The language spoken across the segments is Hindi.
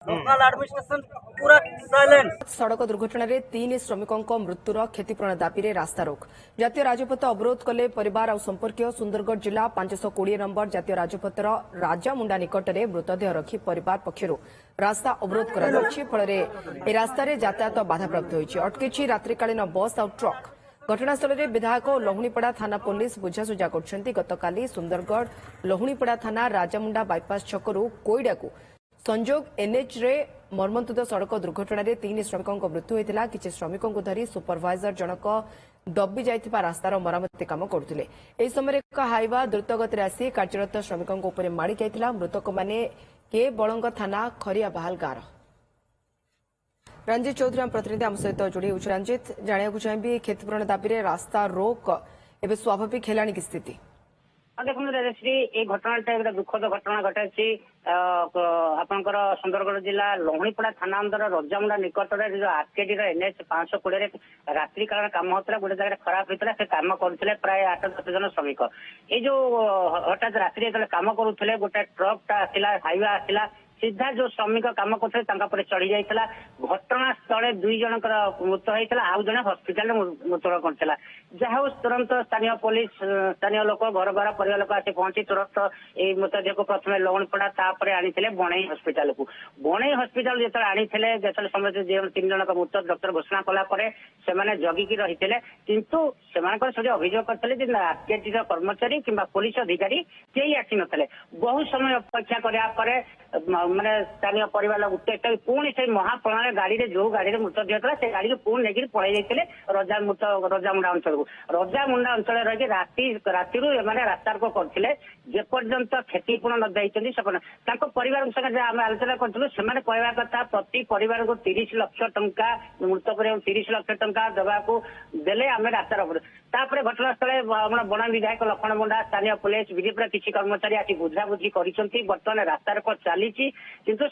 लोकल एडमिनिस्ट्रेशन पूरा साइलेंट। सड़क दुर्घटना रे 3 श्रमिकों मृत्युर क्षतिपूरण दाबी रे रास्ता रोक जातीय राजपथ अवरोध कले परिवार और संपर्क सुंदरगढ़ जिला 520 नंबर जातीय राजपथर राजामुंडा निकट में मृतदेह रखी परिवार पक्षर रास्ता अवरोध कर फल रास्तार यातायात बाधाप्राप्त होती अटकी रात्रिकालीन बस और ट्रक घटनास्थल में विधायक और लहुणीपड़ा थाना पुलिस बुझासुझा कर गतकाली सुंदरगढ़ लहुणीपड़ा थाना राजामुंडा बाईपास छकरू कोईडा को संजोग एनएच रे मर्मन्तुद सड़क दुर्घटना रे 3 श्रमिकों मृत्यु होता किसी श्रमिकों धरी सुपरभाइजर जनक दबी जाइथिबा रास्तार मरामती काम करुले एही समय एक हाइवा द्रुतगति आसी कार्यरत श्रमिकों उपर माड़ी जाइथिला मृतक माने के बलंग थाना खरिया बहाल गाँव रंजित चौधरी आम प्रतिनिधि आम सहित जोड़ी होछि रंजित जानिया चाहिए क्षतिपूरण दाबी रास्ता रोक एवं स्वाभाविक हेलाणी की स्थिति देखो राजश्री ये घटना एक दुखद घटना घटाई आपंकर सुंदरगढ़ जिला लहुणीपड़ा थाना अंदर रजामुंडा निकट जो आरकेडी एनएच 520 रात्रिकाल काम होता गोटे जगह खराब होता से कम करते प्राय 8-10 जन श्रमिक ये जो हठात रात्रि कम करुले गोटे ट्रक आसला हाइवा आसला सीधा जो श्रमिक कम करते चढ़ी जाता घटना स्थले 2 जनकर मृत्यु होता आउ जड़े हस्पिटाल मृत्युवरण करता जहाँ तुरंत स्थानीय पुलिस स्थानीय लोक घर द्वारा परिवार लोक आसी पहुंची तुरंत ये मृतदेह को प्रथम लवणपड़ा तापर आनी बणई हस्पिटाल को बणई हस्पिटाल जो आनी समस्त 3 जन मृत डॉक्टर घोषणा कलापर से जगिकी रही किंतु से अभियोग करते आरकेटी कर्मचारी कि पुलिस अधिकारी कई आसी नथिले बहु समय अपेक्षा कराया माने स्थानीय परिवार लोग पुणी से महाप्रणाली गाड़ी जो गाड़ी मृतदेह था से गाड़ी को पुणी लेकिन पड़े जाते रजामुंडा अंचल को रजामुंडा अंचल रही राति रास्ता रोक करते जेपर्यंत क्षतिपूर्ण न देते परिवार संगे आम आलोचना करें कहवा कथा प्रति परिवार को 30 लाख टंका मृतक 30 लाख टंका देवाक देले आम रास्ता रोक तापर घटनास्थल बन विधायक लक्ष्मण मुंडा स्थानीय पुलिस बीजेपी किसी कर्मचारी आसी बुझाबुझी कर रास्ता रोक चली किंतु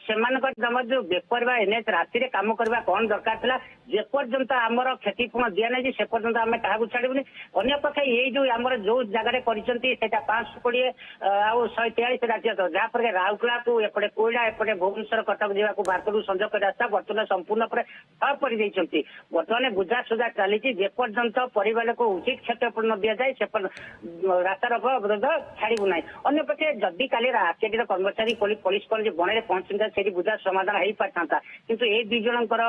जो बेपर एनएच राति कम करवा कौन दरकार था जेपर्यंत आमर क्षतिपूर्ण दिया नहीं से पर्यंत आम क्या छाड़बूनी अंपक्ष ये जो आम जो जगह कर 520 आउ 143 राज्य जहाँपर राउरकेला को एपटे कोईडा एपटे भुवनेश्वर कटक जावाक भारत संजोग रास्ता बर्तमान संपूर्ण ठप कर बर्तमान बुझासुझा चली जेपर्यंत परिवार को उचित क्षतिपूर्ण दि जाए से रास्ता रोक अवरोध छाड़बू ना अंपक्षे जदि काली आरकेडी कर्मचारी पुलिस कॉलेज बणे पहुंचता से बुझा समाधान हो पाता किंतु ये 2 जनकर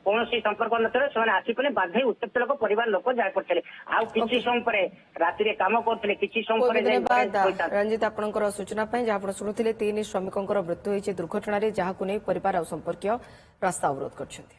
कौन संपर्क न आसिकले बाध्य उत्त्यक्त लोक परिवार लोक जा पड़ते आउ किसी समय पर राति कम करते किसी समय धन्यवाद रंजित आपंकर सूचना जहाँ शुणुते 3 श्रमिकों मृत्यु होती दुर्घटना जहाँ परिवार और संपर्क रास्ता अवरोध कर